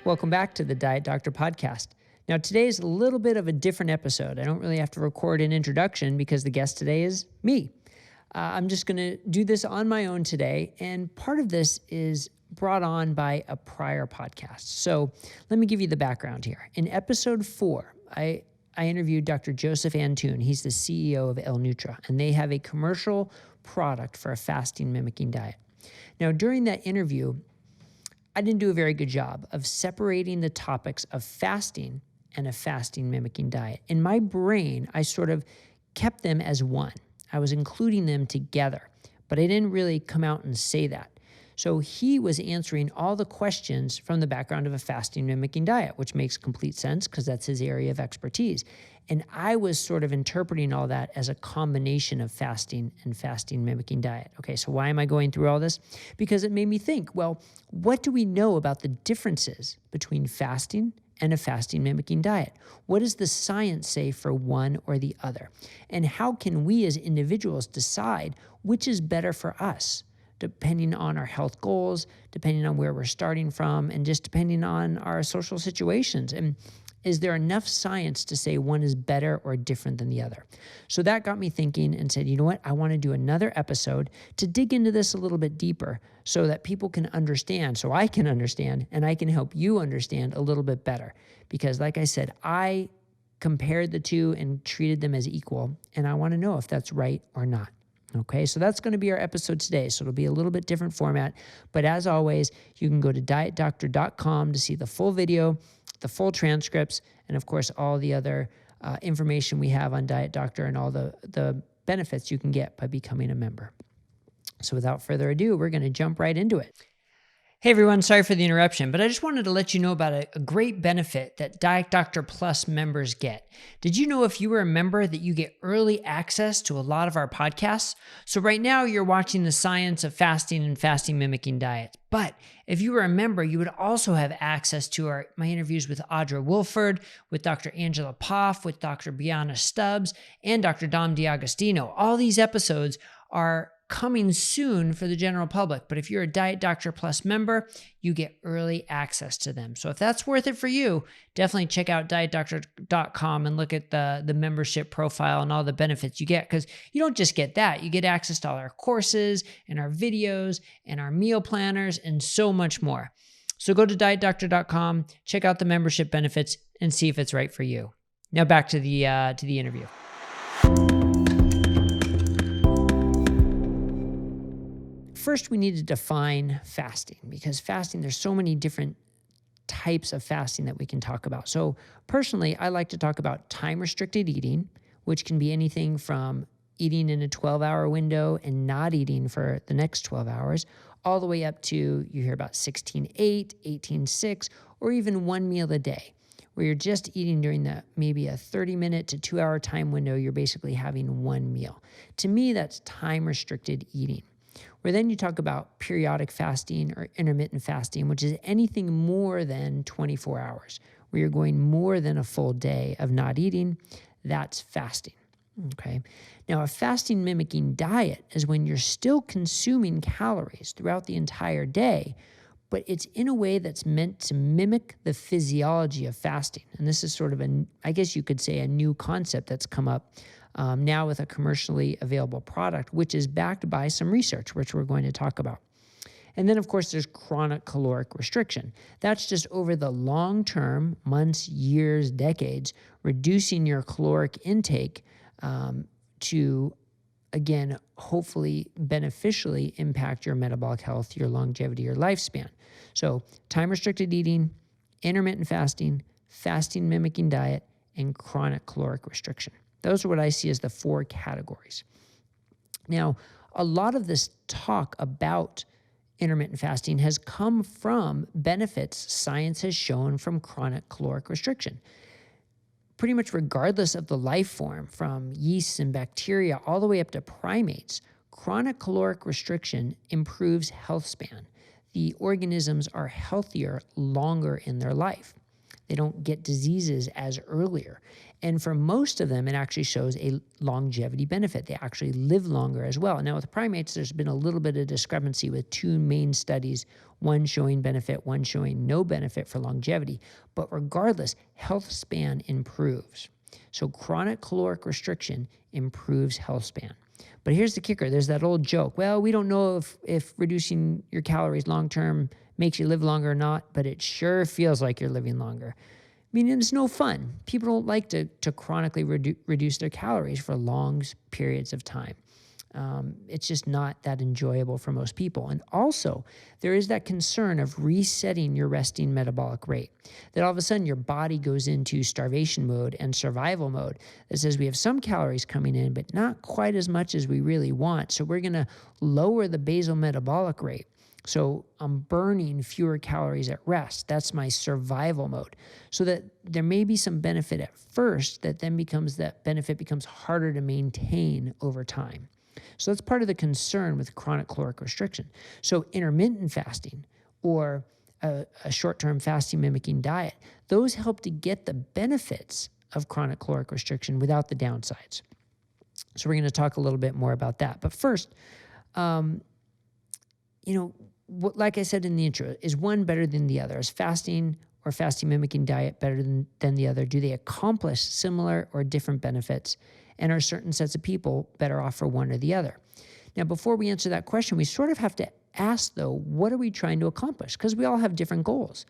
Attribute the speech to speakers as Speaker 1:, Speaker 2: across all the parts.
Speaker 1: Welcome back to the Diet Doctor podcast. Now, today is a little bit of a different episode. I don't really have to record an introduction because the guest today is me. I'm just going to do this on my own today, and part of this is brought on by a prior podcast. So let me give you the background here. In episode 4, I interviewed Dr. Joseph Antoon. He's the CEO of El Nutra, and they have a commercial product for a fasting mimicking diet. Now, during that interview, I didn't do a very good job of separating the topics of fasting and a fasting mimicking diet. In my brain, I sort of kept them as one. I was including them together, but I didn't really come out and say that. So he was answering all the questions from the background of a fasting mimicking diet, which makes complete sense because that's his area of expertise. And I was sort of interpreting all that as a combination of fasting and fasting mimicking diet. Okay, so why am I going through all this? Because it made me think, well, what do we know about the differences between fasting and a fasting mimicking diet? What does the science say for one or the other? And how can we as individuals decide which is better for us, depending on our health goals, depending on where we're starting from, and just depending on our social situations? And is there enough science to say one is better or different than the other? So that got me thinking and said, you know what? I want to do another episode to dig into this a little bit deeper so that people can understand, so I can understand, and I can help you understand a little bit better. Because like I said, I compared the two and treated them as equal, and I want to know if that's right or not. Okay, so that's going to be our episode today. So it'll be a little bit different format. But as always, you can go to dietdoctor.com to see the full video, the full transcripts, and of course, all the other information we have on Diet Doctor and all the benefits you can get by becoming a member. So without further ado, we're going to jump right into it. Hey everyone, sorry for the interruption, but I just wanted to let you know about a great benefit that Diet Doctor Plus members get. Did you know if you were a member that you get early access to a lot of our podcasts? So right now you're watching the science of fasting and fasting mimicking diets. But if you were a member, you would also have access to my interviews with Audra Wolford, with Dr. Angela Poff, with Dr. Brianna Stubbs, and Dr. Dom D'Agostino. All these episodes are coming soon for the general public, but if you're a Diet Doctor Plus member, you get early access to them. So if that's worth it for you, definitely check out dietdoctor.com and look at the membership profile and all the benefits you get, because you don't just get that. You get access to all our courses and our videos and our meal planners and so much more. So go to dietdoctor.com, check out the membership benefits, and see if it's right for you. Now back to the interview. First, we need to define fasting, because fasting, there's so many different types of fasting that we can talk about. So personally, I like to talk about time-restricted eating, which can be anything from eating in a 12-hour window and not eating for the next 12 hours, all the way up to, you hear about 16-8, 18-6, or even one meal a day, where you're just eating during maybe a 30-minute to 2-hour time window. You're basically having one meal. To me, that's time-restricted eating. Where then you talk about periodic fasting or intermittent fasting, which is anything more than 24 hours, where you're going more than a full day of not eating. That's fasting. Okay. Now, a fasting mimicking diet is when you're still consuming calories throughout the entire day, but it's in a way that's meant to mimic the physiology of fasting. And this is sort of I guess you could say, a new concept that's come up now with a commercially available product, which is backed by some research, which we're going to talk about. And then, of course, there's chronic caloric restriction. That's just over the long term, months, years, decades, reducing your caloric intake to, again, hopefully beneficially impact your metabolic health, your longevity, your lifespan. So time-restricted eating, intermittent fasting, fasting mimicking diet, and chronic caloric restriction. Those are what I see as the 4 categories. Now, a lot of this talk about intermittent fasting has come from benefits science has shown from chronic caloric restriction. Pretty much regardless of the life form, from yeasts and bacteria all the way up to primates, chronic caloric restriction improves health span. The organisms are healthier longer in their life. They don't get diseases as earlier. And for most of them, it actually shows a longevity benefit. They actually live longer as well. Now, with primates, there's been a little bit of discrepancy with two main studies, one showing benefit, one showing no benefit for longevity. But regardless, health span improves. So chronic caloric restriction improves health span. But here's the kicker. There's that old joke. Well, we don't know if reducing your calories long-term makes you live longer or not, but it sure feels like you're living longer. I mean, it's no fun. People don't like to chronically reduce their calories for long periods of time. It's just not that enjoyable for most people. And also, there is that concern of resetting your resting metabolic rate, that all of a sudden your body goes into starvation mode and survival mode that says we have some calories coming in, but not quite as much as we really want. So we're going to lower the basal metabolic rate. So I'm burning fewer calories at rest. That's my survival mode. So that there may be some benefit at first that benefit becomes harder to maintain over time. So that's part of the concern with chronic caloric restriction. So intermittent fasting or a short-term fasting-mimicking diet, those help to get the benefits of chronic caloric restriction without the downsides. So we're going to talk a little bit more about that. But first, like I said in the intro, is one better than the other? Is fasting or fasting-mimicking diet better than the other? Do they accomplish similar or different benefits? And are certain sets of people better off for one or the other? Now, before we answer that question, we sort of have to ask, though, what are we trying to accomplish? Because we all have different goals.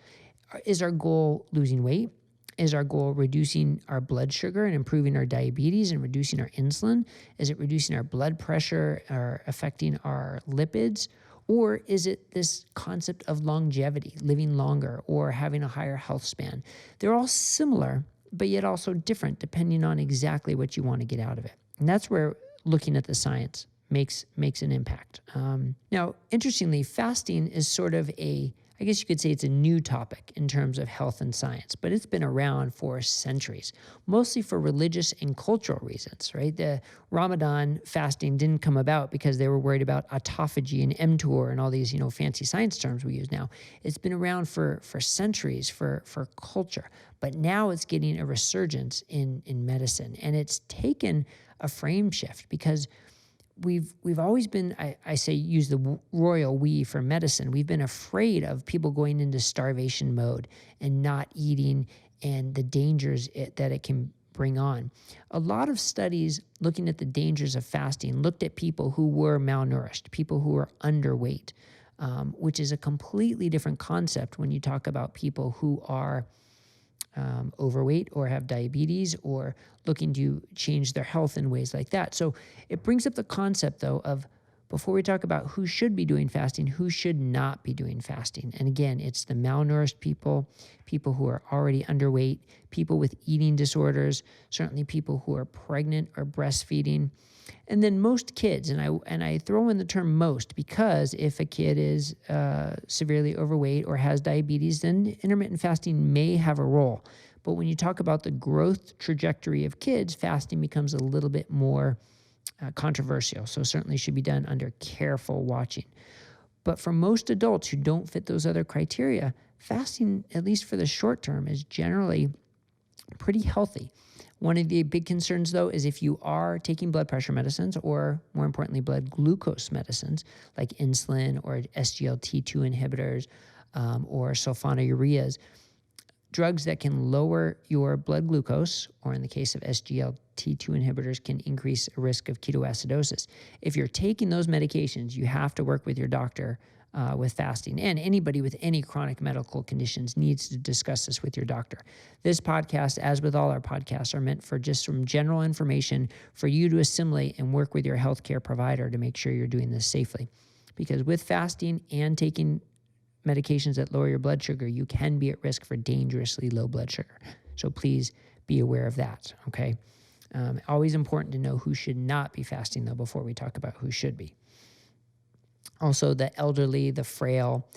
Speaker 1: Is our goal losing weight? Is our goal reducing our blood sugar and improving our diabetes and reducing our insulin? Is it reducing our blood pressure or affecting our lipids? Or is it this concept of longevity, living longer, or having a higher health span? They're all similar, but yet also different depending on exactly what you want to get out of it. And that's where looking at the science makes an impact. Now, interestingly, fasting is sort of I guess you could say it's a new topic in terms of health and science, but it's been around for centuries, mostly for religious and cultural reasons, right? The Ramadan fasting didn't come about because they were worried about autophagy and mTOR and all these, fancy science terms we use now. It's been around for centuries for culture, but now it's getting a resurgence in medicine, and it's taken a frame shift because we've always been, I say use the royal we for medicine. We've been afraid of people going into starvation mode and not eating and the dangers that it can bring on. A lot of studies looking at the dangers of fasting looked at people who were malnourished, people who were underweight, which is a completely different concept when you talk about people who are overweight or have diabetes or looking to change their health in ways like that. So it brings up the concept, though, of before we talk about who should be doing fasting, who should not be doing fasting. And again, it's the malnourished people, people who are already underweight, people with eating disorders, certainly people who are pregnant or breastfeeding, and then most kids. And I throw in the term most because if a kid is severely overweight or has diabetes, then intermittent fasting may have a role. But when you talk about the growth trajectory of kids, fasting becomes a little bit more controversial. So certainly should be done under careful watching. But for most adults who don't fit those other criteria, fasting, at least for the short term, is generally pretty healthy. One of the big concerns, though, is if you are taking blood pressure medicines or, more importantly, blood glucose medicines like insulin or SGLT2 inhibitors or sulfonylureas, drugs that can lower your blood glucose, or in the case of SGLT2 inhibitors, can increase a risk of ketoacidosis. If you're taking those medications, you have to work with your doctor with fasting. And anybody with any chronic medical conditions needs to discuss this with your doctor. This podcast, as with all our podcasts, are meant for just some general information for you to assimilate and work with your healthcare provider to make sure you're doing this safely. Because with fasting and taking medications that lower your blood sugar, you can be at risk for dangerously low blood sugar. So please be aware of that, okay? Always important to know who should not be fasting, though, before we talk about who should be. Also, the elderly, the frail,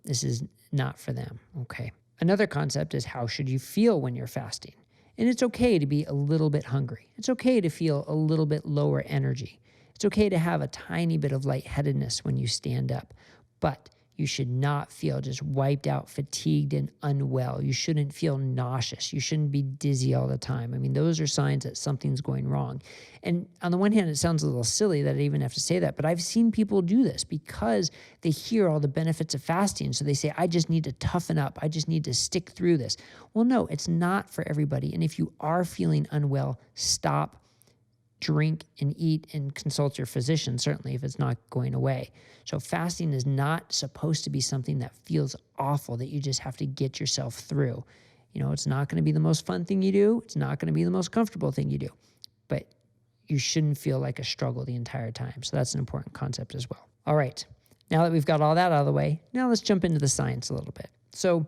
Speaker 1: this is not for them, okay? Another concept is how should you feel when you're fasting? And it's okay to be a little bit hungry. It's okay to feel a little bit lower energy. It's okay to have a tiny bit of lightheadedness when you stand up. But You should not feel just wiped out, fatigued, and unwell. You shouldn't feel nauseous. You shouldn't be dizzy all the time. I mean, those are signs that something's going wrong. And on the one hand, it sounds a little silly that I even have to say that, but I've seen people do this because they hear all the benefits of fasting. So they say, I just need to toughen up. I just need to stick through this. Well, no, it's not for everybody. And if you are feeling unwell, stop, drink, and eat, and consult your physician, certainly if it's not going away. So fasting is not supposed to be something that feels awful that you just have to get yourself through. It's not going to be the most fun thing you do. It's not going to be the most comfortable thing you do, but you shouldn't feel like a struggle the entire time. So that's an important concept as well. All right. Now that we've got all that out of the way, now let's jump into the science a little bit. So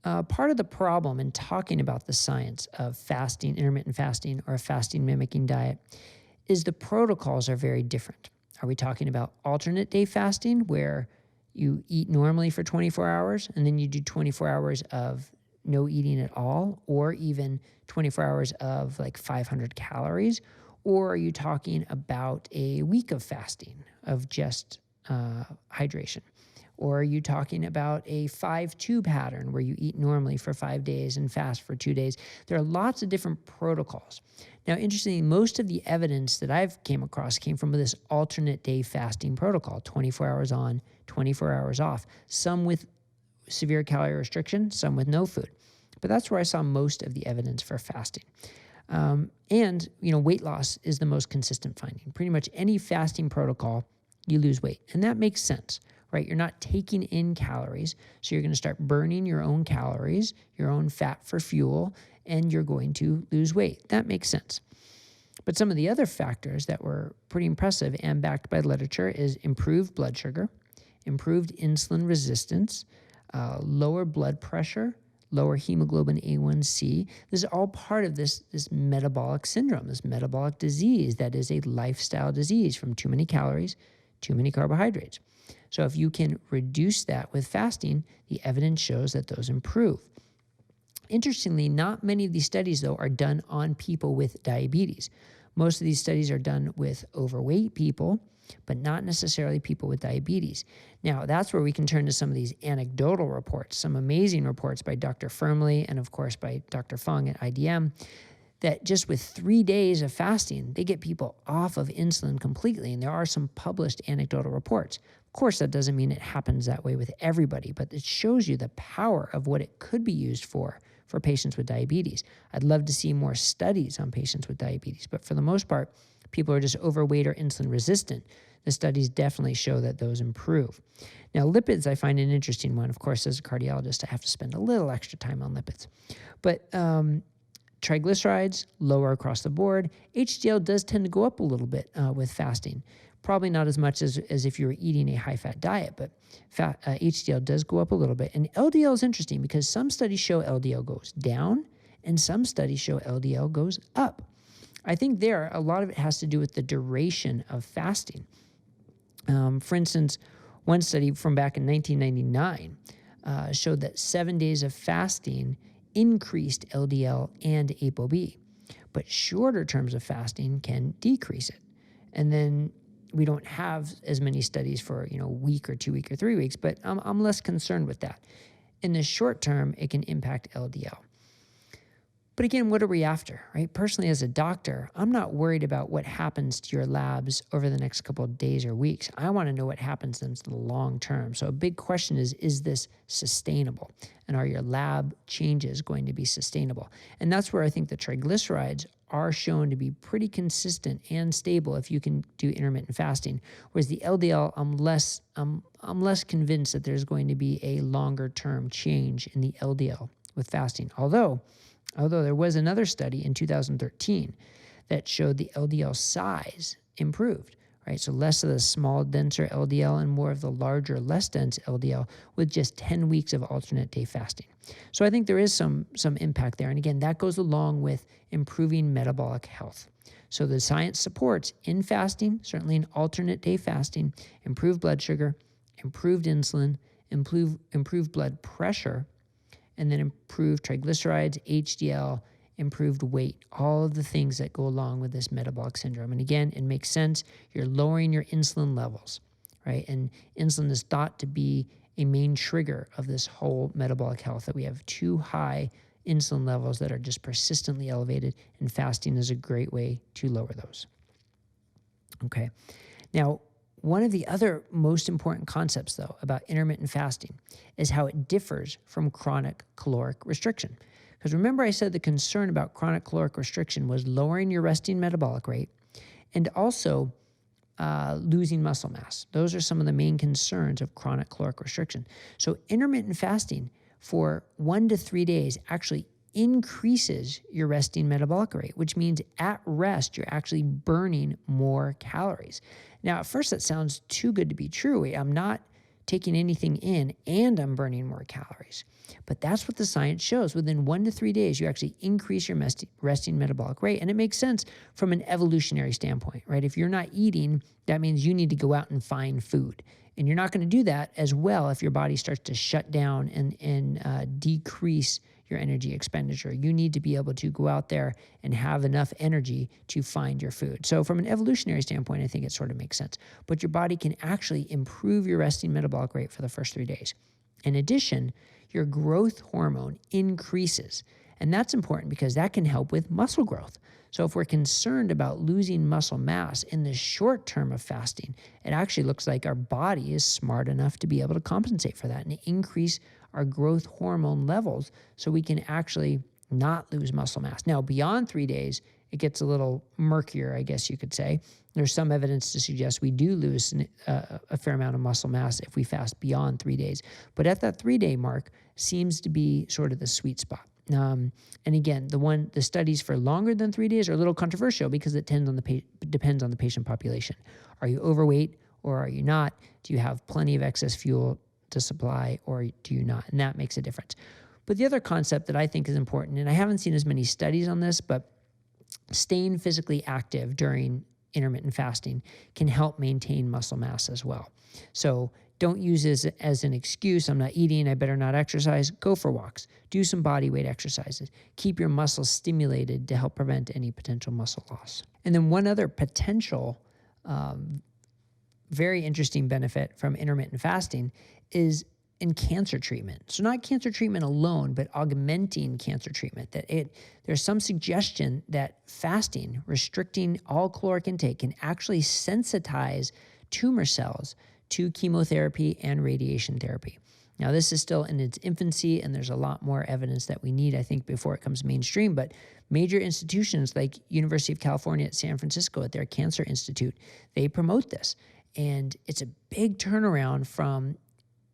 Speaker 1: part of the problem in talking about the science of fasting, intermittent fasting, or a fasting mimicking diet is the protocols are very different. Are we talking about alternate day fasting where you eat normally for 24 hours and then you do 24 hours of no eating at all, or even 24 hours of like 500 calories? Or are you talking about a week of fasting of just hydration? Or are you talking about a 5-2 pattern where you eat normally for 5 days and fast for 2 days? There are lots of different protocols. Now, interestingly, most of the evidence that I've came across came from this alternate day fasting protocol, 24 hours on, 24 hours off, some with severe calorie restriction, some with no food. But that's where I saw most of the evidence for fasting. And weight loss is the most consistent finding. Pretty much any fasting protocol, you lose weight. And that makes sense, right? You're not taking in calories, so you're going to start burning your own calories, your own fat for fuel, and you're going to lose weight. That makes sense. But some of the other factors that were pretty impressive and backed by literature is improved blood sugar, improved insulin resistance, lower blood pressure, lower hemoglobin A1C. This is all part of this metabolic syndrome, this metabolic disease that is a lifestyle disease from too many calories, too many carbohydrates. So if you can reduce that with fasting, the evidence shows that those improve. Interestingly, not many of these studies, though, are done on people with diabetes. Most of these studies are done with overweight people, but not necessarily people with diabetes. Now, that's where we can turn to some of these anecdotal reports, some amazing reports by Dr. Firmly and, of course, by Dr. Fung at IDM, that just with 3 days of fasting, they get people off of insulin completely. And there are some published anecdotal reports. Of course, that doesn't mean it happens that way with everybody, but it shows you the power of what it could be used for patients with diabetes. I'd love to see more studies on patients with diabetes, but for the most part, people are just overweight or insulin resistant. The studies definitely show that those improve. Now, lipids, I find an interesting one. Of course, as a cardiologist, I have to spend a little extra time on lipids. But triglycerides, lower across the board. HDL does tend to go up a little bit with fasting. Probably not as much as if you were eating a high-fat diet, but HDL does go up a little bit. And LDL is interesting because some studies show LDL goes down and some studies show LDL goes up. I think a lot of it has to do with the duration of fasting. For instance, one study from back in 1999 showed that 7 days of fasting increased LDL and ApoB, but shorter terms of fasting can decrease it. And then we don't have as many studies for a week or 2 weeks or 3 weeks, but I'm less concerned with that. In the short term, it can impact LDL. But again, what are we after, right? Personally, as a doctor, I'm not worried about what happens to your labs over the next couple of days or weeks. I want to know what happens in the long term. So a big question is this sustainable? And are your lab changes going to be sustainable? And that's where I think the triglycerides are shown to be pretty consistent and stable if you can do intermittent fasting. Whereas the LDL, I'm less convinced that there's going to be a longer term change in the LDL with fasting. Although there was another study in 2013 that showed the LDL size improved, right? So less of the small, denser LDL and more of the larger, less dense LDL with just 10 weeks of alternate day fasting. So I think there is some impact there. And again, that goes along with improving metabolic health. So the science supports in fasting, certainly in alternate day fasting, improved blood sugar, improved insulin, improved blood pressure, and then improved triglycerides, HDL, improved weight, all of the things that go along with this metabolic syndrome. And again, it makes sense. You're lowering your insulin levels, right? And insulin is thought to be a main trigger of this whole metabolic health, that we have too high insulin levels that are just persistently elevated, and fasting is a great way to lower those. Okay. Now, one of the other most important concepts, though, about intermittent fasting is how it differs from chronic caloric restriction. Because remember, I said the concern about chronic caloric restriction was lowering your resting metabolic rate and also losing muscle mass. Those are some of the main concerns of chronic caloric restriction. So intermittent fasting for 1 to 3 days actually increases your resting metabolic rate, which means at rest, you're actually burning more calories. Now, at first, that sounds too good to be true. I'm not taking anything in and I'm burning more calories. But that's what the science shows. Within 1 to 3 days, you actually increase your resting metabolic rate. And it makes sense from an evolutionary standpoint, right? If you're not eating, that means you need to go out and find food. And you're not going to do that as well if your body starts to shut down and decrease your energy expenditure. You need to be able to go out there and have enough energy to find your food. So from an evolutionary standpoint, I think it sort of makes sense. But your body can actually improve your resting metabolic rate for the first 3 days. In addition, your growth hormone increases. And that's important because that can help with muscle growth. So if we're concerned about losing muscle mass in the short term of fasting, it actually looks like our body is smart enough to be able to compensate for that and increase our growth hormone levels so we can actually not lose muscle mass. Now, beyond 3 days, it gets a little murkier, I guess you could say. There's some evidence to suggest we do lose a fair amount of muscle mass if we fast beyond 3 days. But at that 3-day mark seems to be sort of the sweet spot. And again, the studies for longer than 3 days are a little controversial because it depends on the patient population. Are you overweight or are you not? Do you have plenty of excess fuel to supply or do you not? And that makes a difference. But the other concept that I think is important, and I haven't seen as many studies on this, but staying physically active during intermittent fasting can help maintain muscle mass as well. So don't use this as an excuse. I'm not eating, I better not exercise. Go for walks. Do some body weight exercises. Keep your muscles stimulated to help prevent any potential muscle loss. And then one other potential very interesting benefit from intermittent fasting is in cancer treatment. So not cancer treatment alone, but augmenting cancer treatment. There's some suggestion that fasting, restricting all caloric intake, can actually sensitize tumor cells to chemotherapy and radiation therapy. Now, this is still in its infancy, and there's a lot more evidence that we need, I think, before it comes mainstream. But major institutions like University of California at San Francisco at their Cancer Institute, they promote this. And it's a big turnaround from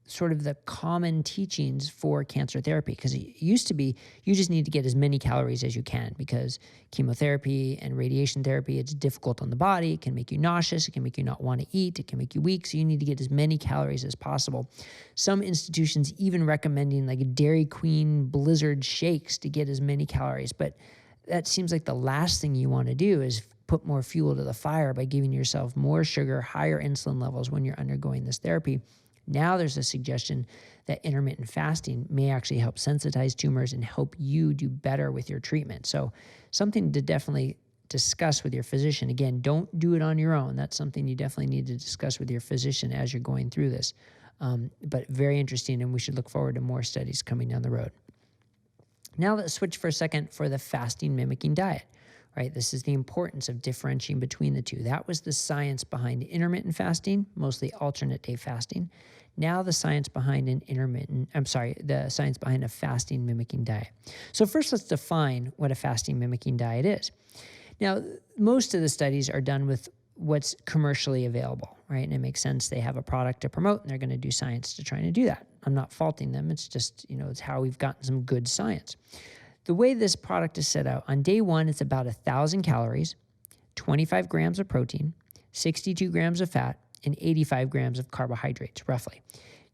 Speaker 1: sort of the common teachings for cancer therapy, because it used to be you just need to get as many calories as you can, because chemotherapy and radiation therapy, it's difficult on the body. It can make you nauseous. It can make you not want to eat. It can make you weak. So you need to get as many calories as possible. Some institutions even recommending like Dairy Queen Blizzard shakes to get as many calories. But that seems like the last thing you want to do is put more fuel to the fire by giving yourself more sugar, higher insulin levels when you're undergoing this therapy. Now there's a suggestion that intermittent fasting may actually help sensitize tumors and help you do better with your treatment. So something to definitely discuss with your physician. Again, don't do it on your own. That's something you definitely need to discuss with your physician as you're going through this. But very interesting, and we should look forward to more studies coming down the road. Now let's switch for a second for the fasting mimicking diet. Right? This is the importance of differentiating between the two. That was the science behind intermittent fasting, mostly alternate day fasting. Now the science behind the science behind a fasting mimicking diet. So first, let's define what a fasting mimicking diet is. Now, most of the studies are done with what's commercially available, right? And it makes sense. They have a product to promote and they're going to do science to try to do that. I'm not faulting them. It's just, it's how we've gotten some good science. The way this product is set out, on day 1, it's about 1,000 calories, 25 grams of protein, 62 grams of fat, and 85 grams of carbohydrates, roughly.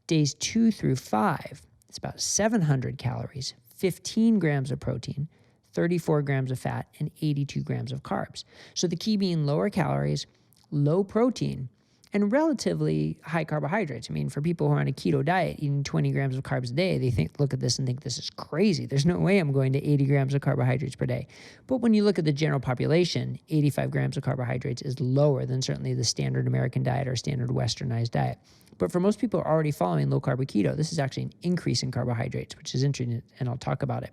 Speaker 1: Days 2 through 5, it's about 700 calories, 15 grams of protein, 34 grams of fat, and 82 grams of carbs. So the key being lower calories, low protein, and relatively high carbohydrates. I mean, for people who are on a keto diet, eating 20 grams of carbs a day, they look at this and think this is crazy. There's no way I'm going to 80 grams of carbohydrates per day. But when you look at the general population, 85 grams of carbohydrates is lower than certainly the standard American diet or standard westernized diet. But for most people who are already following low carb keto, this is actually an increase in carbohydrates, which is interesting, and I'll talk about it.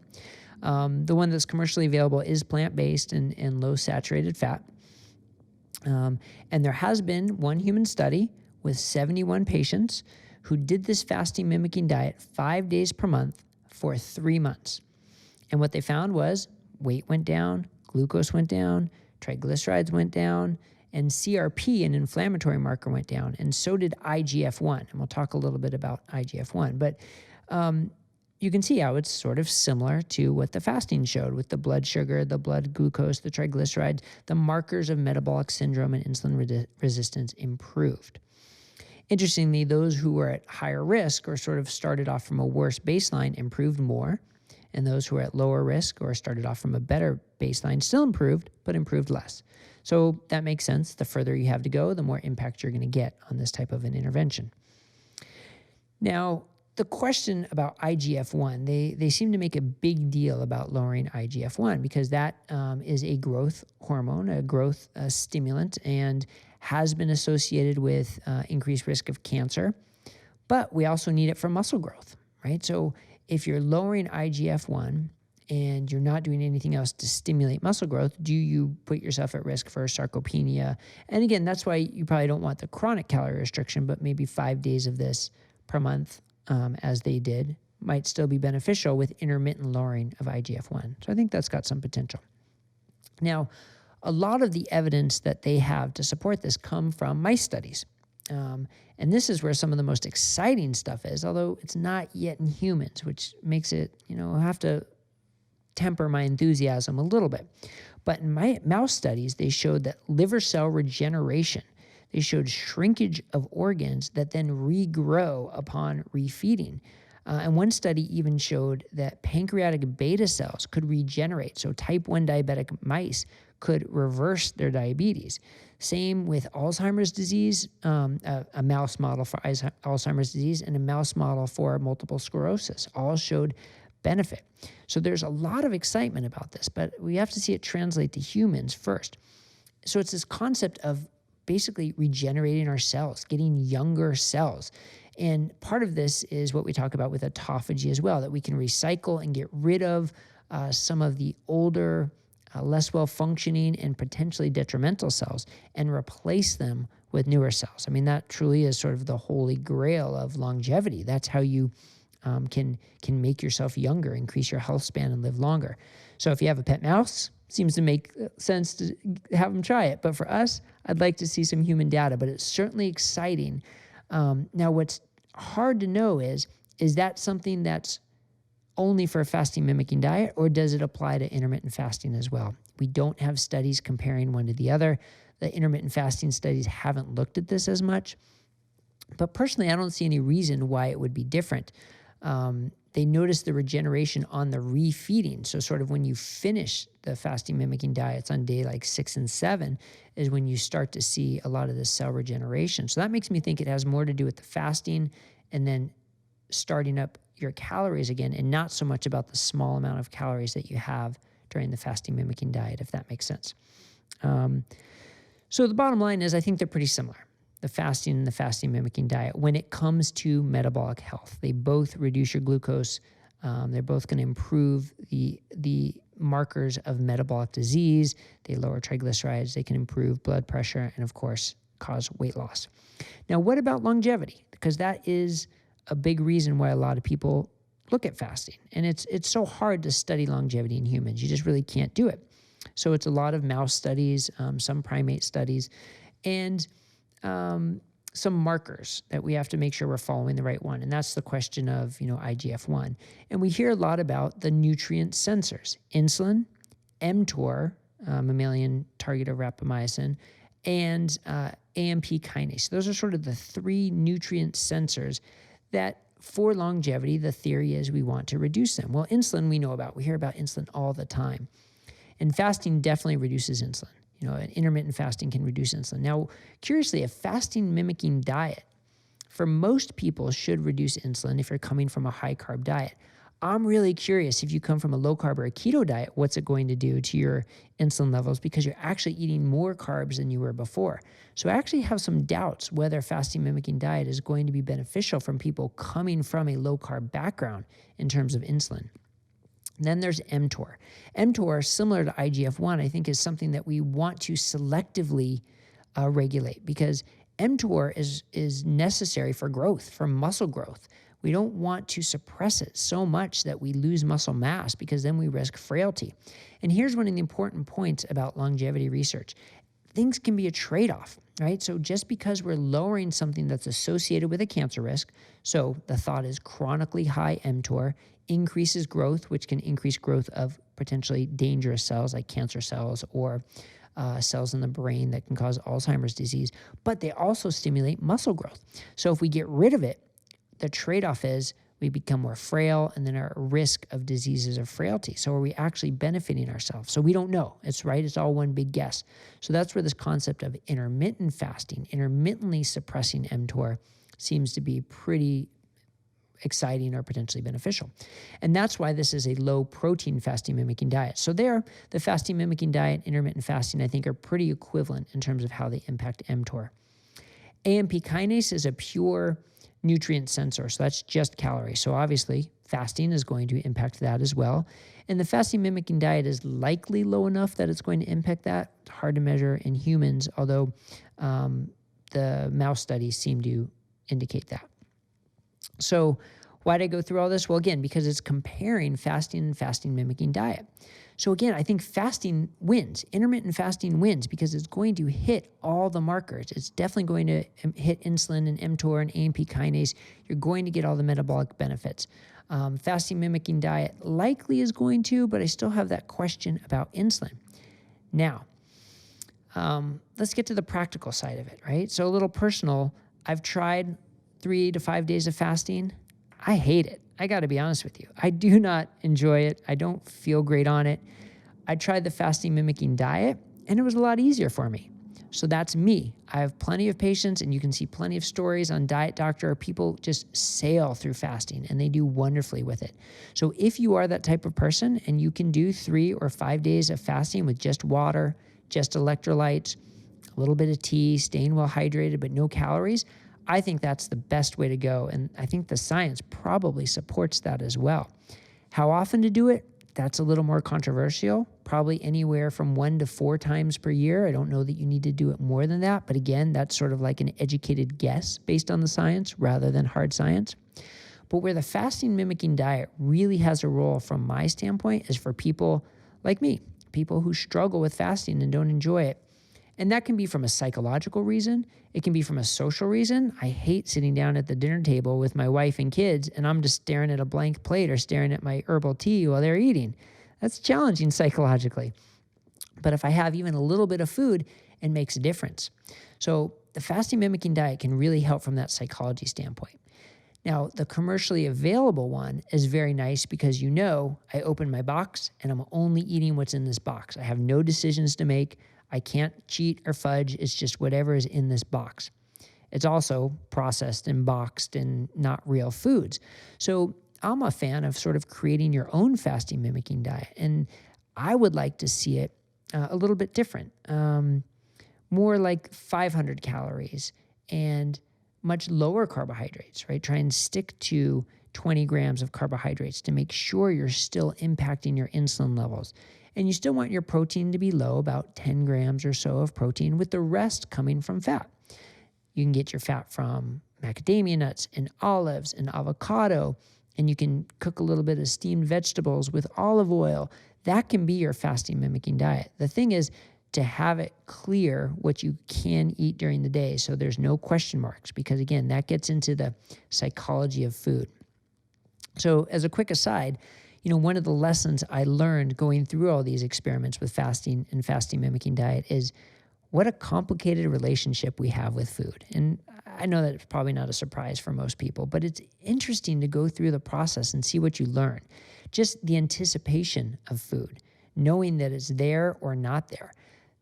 Speaker 1: The one that's commercially available is plant-based and low saturated fat. And there has been one human study with 71 patients who did this fasting mimicking diet 5 days per month for 3 months. And what they found was weight went down, glucose went down, triglycerides went down, and CRP, an inflammatory marker, went down. And so did IGF-1. And we'll talk a little bit about IGF-1. But you can see how it's sort of similar to what the fasting showed with the blood sugar, the blood glucose, the triglycerides, the markers of metabolic syndrome and insulin resistance improved. Interestingly, those who were at higher risk or sort of started off from a worse baseline improved more, and those who were at lower risk or started off from a better baseline still improved, but improved less. So that makes sense. The further you have to go, the more impact you're going to get on this type of an intervention. Now, the question about IGF-1, they seem to make a big deal about lowering IGF-1 because that is a growth hormone, a growth stimulant, and has been associated with increased risk of cancer. But we also need it for muscle growth, right? So if you're lowering IGF-1 and you're not doing anything else to stimulate muscle growth, do you put yourself at risk for sarcopenia? And again, that's why you probably don't want the chronic calorie restriction, but maybe 5 days of this per month, as they did, might still be beneficial with intermittent lowering of IGF-1. So I think that's got some potential. Now, a lot of the evidence that they have to support this come from mice studies. And this is where some of the most exciting stuff is, although it's not yet in humans, which makes it, I have to temper my enthusiasm a little bit. But in my mouse studies, they showed that liver cell regeneration, they showed shrinkage of organs that then regrow upon refeeding. And one study even showed that pancreatic beta cells could regenerate. So type 1 diabetic mice could reverse their diabetes. Same with Alzheimer's disease, a mouse model for Alzheimer's disease and a mouse model for multiple sclerosis, all showed benefit. So there's a lot of excitement about this, but we have to see it translate to humans first. So it's this concept of basically regenerating our cells, getting younger cells. And part of this is what we talk about with autophagy as well, that we can recycle and get rid of some of the older, less well-functioning and potentially detrimental cells and replace them with newer cells. I mean, that truly is sort of the holy grail of longevity. That's how you can make yourself younger, increase your health span, and live longer. So if you have a pet mouse, seems to make sense to have them try it. But for us, I'd like to see some human data, but it's certainly exciting. Now, what's hard to know is that something that's only for a fasting mimicking diet, or does it apply to intermittent fasting as well? We don't have studies comparing one to the other. The intermittent fasting studies haven't looked at this as much. But personally, I don't see any reason why it would be different. They noticed the regeneration on the refeeding. So sort of when you finish the fasting mimicking diets on day like 6 and 7 is when you start to see a lot of this cell regeneration. So that makes me think it has more to do with the fasting and then starting up your calories again, and not so much about the small amount of calories that you have during the fasting mimicking diet, if that makes sense. So the bottom line is I think they're pretty similar, the fasting and the fasting mimicking diet, when it comes to metabolic health. They both reduce your glucose. They're both going to improve the markers of metabolic disease. They lower triglycerides. They can improve blood pressure and, of course, cause weight loss. Now, what about longevity? Because that is a big reason why a lot of people look at fasting. And it's so hard to study longevity in humans. You just really can't do it. So it's a lot of mouse studies, some primate studies, and some markers that we have to make sure we're following the right one. And that's the question of, IGF-1. And we hear a lot about the nutrient sensors: insulin, mTOR, mammalian target of rapamycin, and AMP kinase. Those are sort of the 3 nutrient sensors that for longevity, the theory is we want to reduce them. Well, insulin we know about. We hear about insulin all the time. And fasting definitely reduces insulin. An intermittent fasting can reduce insulin. Now, curiously, a fasting mimicking diet for most people should reduce insulin if you're coming from a high carb diet. I'm really curious if you come from a low carb or a keto diet, what's it going to do to your insulin levels, because you're actually eating more carbs than you were before. So I actually have some doubts whether fasting mimicking diet is going to be beneficial from people coming from a low carb background in terms of insulin. Then there's mTOR. mTOR, similar to IGF-1, I think is something that we want to selectively regulate, because mTOR is necessary for growth, for muscle growth. We don't want to suppress it so much that we lose muscle mass, because then we risk frailty. And here's one of the important points about longevity research. Things can be a trade-off, right? So just because we're lowering something that's associated with a cancer risk, so the thought is chronically high mTOR increases growth, which can increase growth of potentially dangerous cells like cancer cells or cells in the brain that can cause Alzheimer's disease, but they also stimulate muscle growth. So if we get rid of it, the trade-off is we become more frail, and then our risk of diseases or frailty. So are we actually benefiting ourselves? So we don't know. It's all one big guess. So that's where this concept of intermittent fasting, intermittently suppressing mTOR, seems to be pretty exciting or potentially beneficial. And that's why this is a low protein fasting mimicking diet. So the fasting mimicking diet, intermittent fasting, I think are pretty equivalent in terms of how they impact mTOR. AMP kinase is a pure nutrient sensor, so that's just calories. So obviously fasting is going to impact that as well. And the fasting mimicking diet is likely low enough that it's going to impact that. It's hard to measure in humans, although the mouse studies seem to indicate that. So why did I go through all this? Well, again, because it's comparing fasting and fasting mimicking diet. So again, I think fasting wins. Intermittent fasting wins because it's going to hit all the markers. It's definitely going to hit insulin and mTOR and AMP kinase. You're going to get all the metabolic benefits. Fasting mimicking diet likely is going to, but I still have that question about insulin. Now, let's get to the practical side of it, right? So a little personal. I've tried 3 to 5 days of fasting. I hate it. I got to be honest with you. I do not enjoy it. I don't feel great on it. I tried the fasting mimicking diet, and it was a lot easier for me. So that's me. I have plenty of patients, and you can see plenty of stories on Diet Doctor. People just sail through fasting, and they do wonderfully with it. So if you are that type of person and you can do 3 or 5 days of fasting with just water, just electrolytes, a little bit of tea, staying well hydrated, but no calories, I think that's the best way to go, and I think the science probably supports that as well. How often to do it? That's a little more controversial, probably anywhere from 1 to 4 times per year. I don't know that you need to do it more than that, but again, that's sort of like an educated guess based on the science rather than hard science. But where the fasting mimicking diet really has a role from my standpoint is for people like me, people who struggle with fasting and don't enjoy it. And that can be from a psychological reason. It can be from a social reason. I hate sitting down at the dinner table with my wife and kids, and I'm just staring at a blank plate or staring at my herbal tea while they're eating. That's challenging psychologically. But if I have even a little bit of food, it makes a difference. So the fasting mimicking diet can really help from that psychology standpoint. Now, the commercially available one is very nice because I open my box and I'm only eating what's in this box. I have no decisions to make. I can't cheat or fudge. It's just whatever is in this box. It's also processed and boxed and not real foods. So I'm a fan of sort of creating your own fasting mimicking diet. And I would like to see it a little bit different, more like 500 calories and much lower carbohydrates, right? Try and stick to 20 grams of carbohydrates to make sure you're still impacting your insulin levels. And you still want your protein to be low, about 10 grams or so of protein, with the rest coming from fat. You can get your fat from macadamia nuts and olives and avocado, and you can cook a little bit of steamed vegetables with olive oil. That can be your fasting mimicking diet. The thing is to have it clear what you can eat during the day so there's no question marks, because again, that gets into the psychology of food. So as a quick aside, one of the lessons I learned going through all these experiments with fasting and fasting mimicking diet is what a complicated relationship we have with food. And I know that it's probably not a surprise for most people, but it's interesting to go through the process and see what you learn. Just the anticipation of food, knowing that it's there or not there.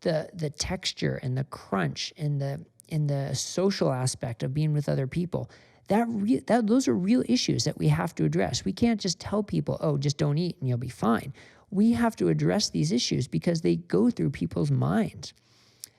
Speaker 1: the texture and the crunch and the social aspect of being with other people. Those are real issues that we have to address. We can't just tell people, oh, just don't eat and you'll be fine. We have to address these issues because they go through people's minds.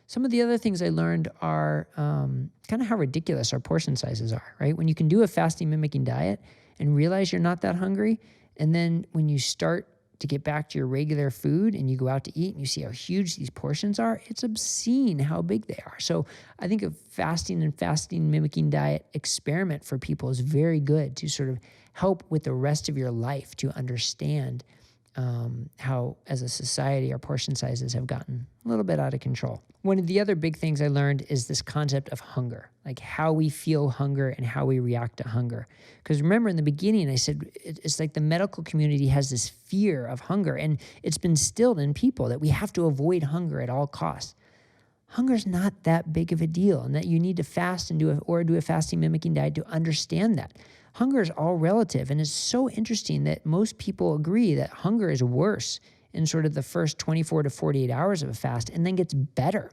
Speaker 1: Some of the other things I learned are kind of how ridiculous our portion sizes are, right? When you can do a fasting mimicking diet and realize you're not that hungry, and then when you start to get back to your regular food and you go out to eat and you see how huge these portions are, it's obscene how big they are. So I think a fasting and fasting mimicking diet experiment for people is very good to sort of help with the rest of your life to understand how, as a society, our portion sizes have gotten a little bit out of control. One of the other big things I learned is this concept of hunger, like how we feel hunger and how we react to hunger. Because remember in the beginning, I said it's like the medical community has this fear of hunger, and it's been instilled in people that we have to avoid hunger at all costs. Hunger's not that big of a deal, and that you need to fast and do a fasting mimicking diet to understand that. Hunger is all relative, and it's so interesting that most people agree that hunger is worse in sort of the first 24 to 48 hours of a fast and then gets better.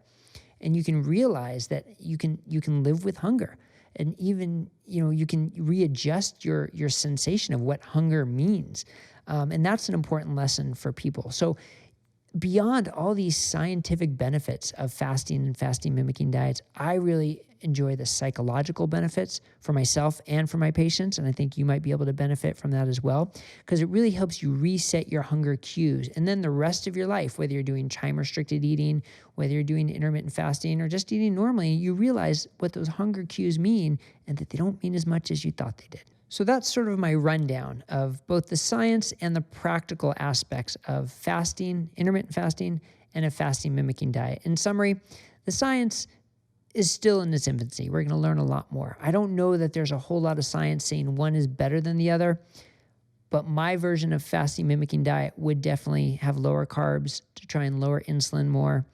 Speaker 1: And you can realize that you can live with hunger, and even, you can readjust your sensation of what hunger means. And that's an important lesson for people. So beyond all these scientific benefits of fasting and fasting mimicking diets, I really enjoy the psychological benefits for myself and for my patients. And I think you might be able to benefit from that as well, because it really helps you reset your hunger cues. And then the rest of your life, whether you're doing time-restricted eating, whether you're doing intermittent fasting, or just eating normally, you realize what those hunger cues mean and that they don't mean as much as you thought they did. So that's sort of my rundown of both the science and the practical aspects of fasting, intermittent fasting, and a fasting mimicking diet. In summary, the science is still in its infancy. We're going to learn a lot more. I don't know that there's a whole lot of science saying one is better than the other, but my version of fasting mimicking diet would definitely have lower carbs to try and lower insulin more.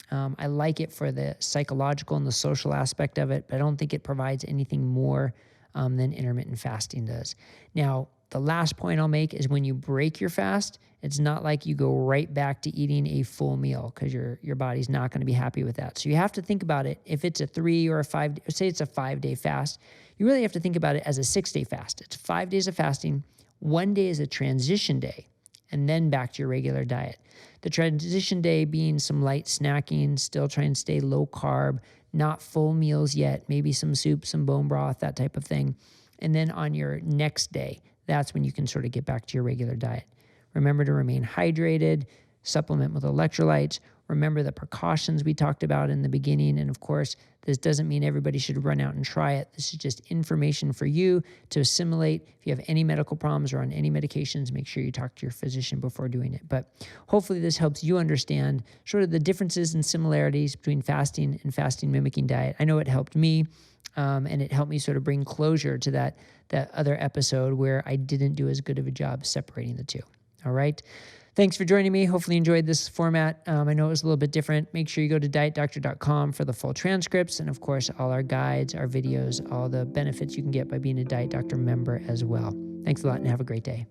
Speaker 1: I like it for the psychological and the social aspect of it, but I don't think it provides anything more than intermittent fasting does. Now, the last point I'll make is when you break your fast, it's not like you go right back to eating a full meal, because your body's not going to be happy with that. So you have to think about it. If it's a 3 or a 5, say it's a 5-day fast, you really have to think about it as a 6-day fast. It's 5 days of fasting, 1 day is a transition day, and then back to your regular diet. The transition day being some light snacking, still try and stay low carb, not full meals yet, maybe some soup, some bone broth, that type of thing. And then on your next day, that's when you can sort of get back to your regular diet. Remember to remain hydrated, supplement with electrolytes. Remember the precautions we talked about in the beginning. And of course, this doesn't mean everybody should run out and try it. This is just information for you to assimilate. If you have any medical problems or on any medications, make sure you talk to your physician before doing it. But hopefully this helps you understand sort of the differences and similarities between fasting and fasting mimicking diet. I know it helped me, and it helped me sort of bring closure to that other episode where I didn't do as good of a job separating the two. All right. Thanks for joining me. Hopefully you enjoyed this format. I know it was a little bit different. Make sure you go to dietdoctor.com for the full transcripts and, of course, all our guides, our videos, all the benefits you can get by being a Diet Doctor member as well. Thanks a lot and have a great day.